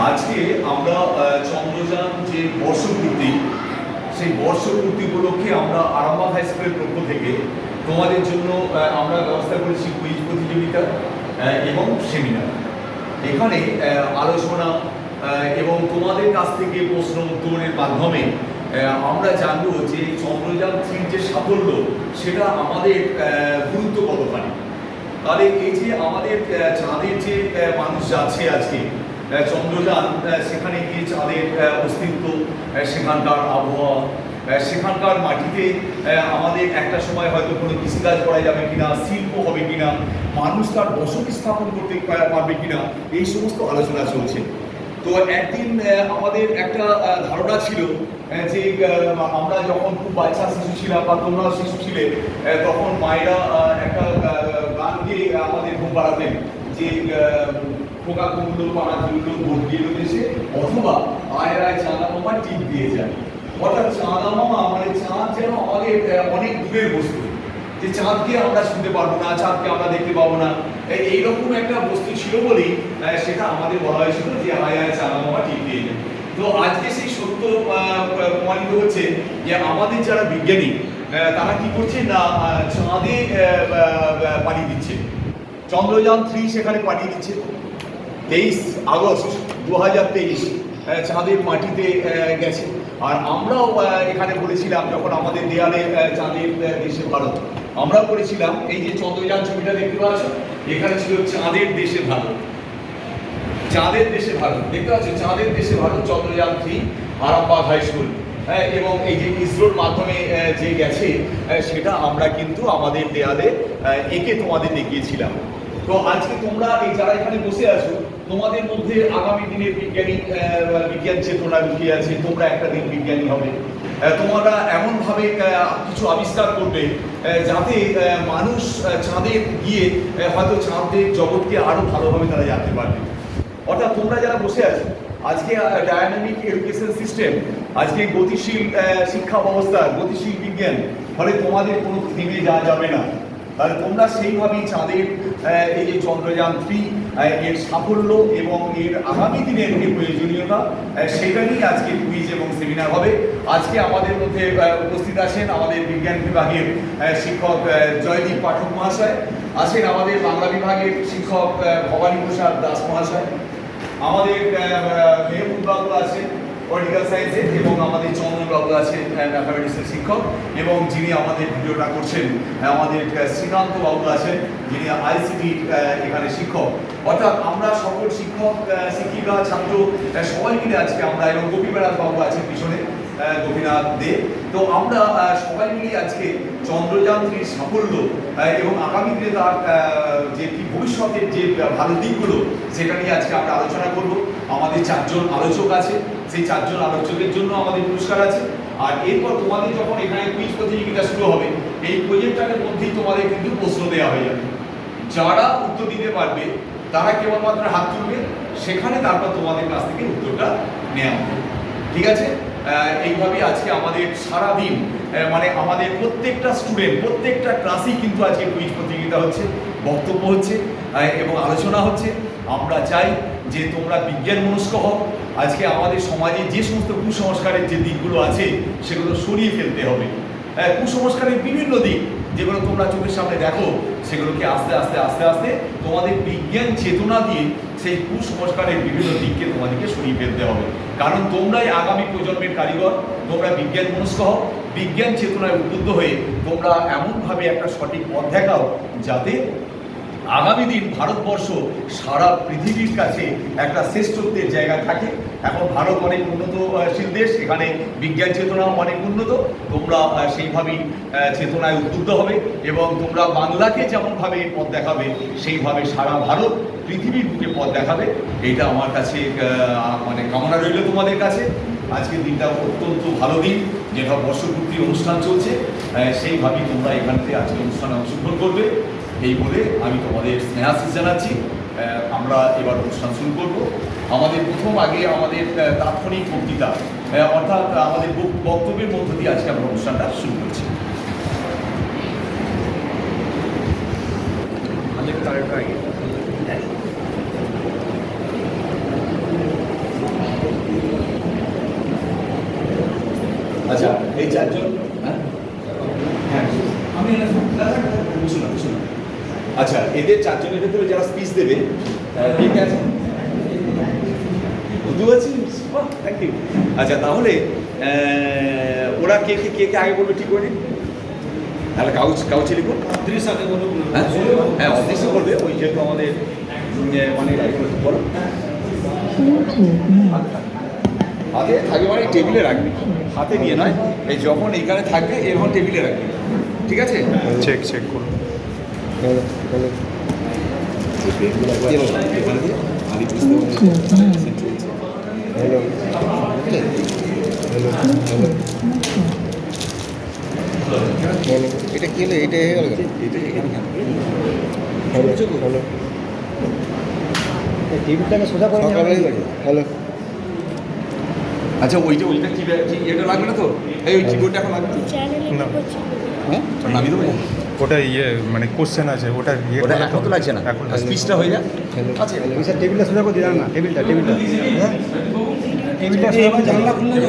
আজকে আমরা চন্দ্রযান যে বর্ষপূর্তি, সেই বর্ষপূর্তি উপলক্ষে আমরা আরামবাগ হাই স্কুলের পক্ষ থেকে তোমাদের জন্য আমরা ব্যবস্থা করেছি কুইজ প্রতিযোগিতা এবং সেমিনার। এখানে আলোচনা এবং তোমাদের কাছ থেকে প্রশ্ন উত্তরের মাধ্যমে আমরা জানবো যে চন্দ্রযান-3 যে সাফল্য সেটা আমাদের গুরুত্ব কতখানি। তাহলে এই যে আমাদের চাঁদের যে মানুষ যাচ্ছে আজকে চন্দ্রযান, সেখানে গিয়ে চাঁদের অস্তিত্ব, সেখানকার আবহাওয়া, সেখানকার মাটিতে আমাদের একটা সময় হয়তো কোনো কৃষিকাজ করা যাবে কিনা, শিল্প হবে কিনা, মানুষ তার বসতি স্থাপন করতে পারবে কিনা, এই সমস্ত আলোচনা চলছে। তো একদিন আমাদের একটা ধারণা ছিল যে আমরা যখন খুব বাচ্চা শিশু ছিলাম বা তোমরা শিশু ছিলে, তখন মায়েরা একটা গান গিয়ে আমাদের ঘুম পাড়াতেন যে পোকা কুমড়ো পাড়া ধুলো ভোট দিয়ে দেশে, অথবা আয় আয় চাঁদা মামা টিপ দিয়ে যায়। অর্থাৎ চাঁদা মামা মানে চাঁদ যেন আমাদের অনেক দূরের বস্তু, যে চাঁদকে আমরা শুনতে পারবো না, চাঁদকে আমরা দেখতে পাবো না, এইরকম একটা বস্তু ছিল বলেই সেটা আমাদের বলা হয়েছিল যে আয় আয় চাঁদা মামা টিপ দিয়ে যায়। তো আজকে সেই সত্য প্রমাণিত হচ্ছে যে আমাদের যারা বিজ্ঞানী তারা কি করছে না, চাঁদে পাড়ি দিচ্ছে। চন্দ্রযান-3 সেখানে পাঠিয়ে দিচ্ছে 23 আগস্ট 2023 চাঁদের মাটিতে গেছে। আর আমরাও এখানে বলেছিলাম, যখন আমাদের দেয়ালে চাঁদের দেশে ভারত, আমরাও করেছিলাম এই যে চন্দ্রযান ছবিটা দেখতে পাচ্ছ, এখানে ছিল চাঁদের দেশে ভারত, চাঁদের দেশে ভারত দেখতে পাচ্ছ, চাঁদের দেশে ভারত চন্দ্রযান-3 আরামবাগ হাই স্কুল। এবং এই যে ইসরোর মাধ্যমে যে গেছে সেটা আমরা কিন্তু আমাদের দেয়ালে এঁকে তোমাদের দেখিয়েছিলাম। তো আজকে তোমরা এই যারা এখানে বসে আছো, তোমাদের মধ্যে আগামী দিনের বিজ্ঞান চেতনা লুকিয়ে আছে। তোমরা একটা দিন বিজ্ঞানী হবে, তোমরা এমনভাবে কিছু আবিষ্কার করবে যাতে মানুষ চাঁদে গিয়ে হয়তো চাঁদের জগৎকে আরো ভালোভাবে তারা জানতে পারবে। অর্থাৎ তোমরা যারা বসে আছো, আজকে ডায়নামিক এডুকেশন সিস্টেম, আজকে গতিশীল শিক্ষা ব্যবস্থা, গতিশীল বিজ্ঞান, ফলে তোমাদের কোনো থেমে যাওয়া যাবে না। তাহলে তোমরা সেইভাবেই চাঁদের এই যে চন্দ্রযান-3 এর সাফল্য এবং এর আগামী দিনের যে প্রয়োজনীয়তা, সেটা নিয়ে আজকে কুইজ এবং সেমিনার হবে। আজকে আমাদের মধ্যে উপস্থিত আছেন আমাদের বিজ্ঞান বিভাগের শিক্ষক জয়দীপ পাঠক মহাশয়, আছেন আমাদের বাংলা বিভাগের শিক্ষক ভবানী প্রসাদ দাস মহাশয়, আমাদের মেহবুব বাবু আছেন পলিটিক্যাল সায়েন্সে, এবং আমাদের চন্দন বাবু আছেন ম্যাথামেটিক্সের শিক্ষক, এবং যিনি আমাদের ভিডিওটা করছেন আমাদের শ্রীকান্ত বাবু আছেন, যিনি আইসিটি এখানে শিক্ষক। অর্থাৎ আমরা সকল শিক্ষক, শিক্ষিকা, ছাত্র সবাই মিলে আজকে আমরা, এবং গোপীনাথ বাবু আছেন পিছনে, গোপীনাথ দে, তো আমরা সবাই মিলে আজকে চন্দ্রযান-3 সাফল্য এবং আগামী দিনে তার যে কি ভবিষ্যতের যে ভালো দিকগুলো, সেটা নিয়ে আজকে আমরা আলোচনা করব। আমাদের 4 জন আলোচক আছে, সেই 4 জন আলোচকের জন্য আমাদের পুরস্কার আছে। আর এরপর তোমাদের যখন এখানে কুইজ প্রতিযোগিতা শুরু হবে, এই প্রজেক্টটার মধ্যেই তোমাদের কিন্তু প্রশ্ন দেওয়া হয়ে যাবে। যারা উত্তর দিতে পারবে তারা কেবলমাত্র হাত তুলবে, সেখানে তারপর তোমাদের কাছ থেকে উত্তরটা নেওয়া হবে। ঠিক আছে? এইভাবে আজকে আমাদের সারাদিন, মানে আমাদের প্রত্যেকটা স্টুডেন্ট, প্রত্যেকটা ক্লাসেই কিন্তু আজকে কুইজ প্রতিযোগিতা হচ্ছে, বক্তব্য হচ্ছে এবং আলোচনা হচ্ছে। আমরা চাই যে তোমরা বিজ্ঞান মনস্ক হও। আজকে আমাদের সমাজে যে সমস্ত কুসংস্কারের যে দিকগুলো আছে, সেগুলো সরিয়ে ফেলতে হবে। কুসংস্কারের বিভিন্ন দিক যেগুলো তোমরা চোখের সামনে দেখো, সেগুলোকে আস্তে আস্তে আস্তে আস্তে তোমাদের বিজ্ঞান চেতনা দিয়ে সেই কুসংস্কারের বিভিন্ন দিককে তোমাদেরকে সরিয়ে ফেলতে হবে। কারণ তোমরাই আগামী প্রজন্মের কারিগর, তোমরা বিজ্ঞান মনস্ক হও, বিজ্ঞান চেতনায় উদ্বুদ্ধ হয়ে তোমরা এমনভাবে একটা সঠিক পথ দেখাও যাতে আগামী দিন ভারতবর্ষ সারা পৃথিবীর কাছে একটা শ্রেষ্ঠত্বের জায়গা থাকে। এখন ভারত অনেক উন্নতশীল দেশ, এখানে বিজ্ঞান চেতনাও অনেক উন্নত। তোমরা সেইভাবেই চেতনায় উদ্বুদ্ধ হবে এবং তোমরা বাংলাকে যেমনভাবে পথ দেখাবে, সেইভাবে সারা ভারত পৃথিবীর বুকে পথ দেখাবে। এইটা আমার কাছে মানে কামনা রইল তোমাদের কাছে। আজকের দিনটা অত্যন্ত ভালো দিন, যেটা বর্ষপূর্তি অনুষ্ঠান চলছে, সেইভাবেই তোমরা এখান থেকে আজকে অনুষ্ঠানে অংশগ্রহণ করবে। এই বলে আমি তোমাদের স্নেহাশিস জানাচ্ছি। আমরা এবার অনুষ্ঠান শুরু করব। আমাদের আগে আমাদের তাৎক্ষণিক বক্তৃতা, অর্থাৎ আমাদের বক্তব্যের মধ্য দিয়ে আজকে আমরা অনুষ্ঠানটা শুরু করছি। চারজন, হ্যাঁ হ্যাঁ আমি আচ্ছা, এদের চারজনের ভেতরে যারা স্পিচ দেবে কে কে আছে? বুঝতে পারছি, থ্যাংক ইউ। আচ্ছা, তাহলে ওরা কে কে আগে বলবে ঠিক করে নিন। তাহলে কাউচে লিখুন, অদৃশ্য আগে বলুন। হ্যাঁ অদৃশ্য করবে, ওই যেহেতু আমাদের মানে বলো হাতে থাকবে, মানে টেবিলে রাখবি, হাতে নিয়ে নয়, এই যখন এইখানে থাকবে এরকম টেবিলে রাখবি, ঠিক আছে? চেক করুন। হ্যালো এটা কি হলো? এটা হয়ে গেল। হ্যালো হ্যালো টিভিটাকে সোজা করে হ্যালো। আচ্ছা, ওইটা এটা লাগবে না তো? এই কিবোর্ডটা এখন লাগবে না, হ্যাঁ, নামিয়ে দেবো। ওটা মানে কোশ্চেন আছে, ওটা ওটা এখন তো লাগছে না, এখন স্পিচটা হয়ে যায়। আচ্ছা, স্যার টেবিলটা সোজা করে দিলাম না, টেবিলটা টেবিলটা জানলা খুললে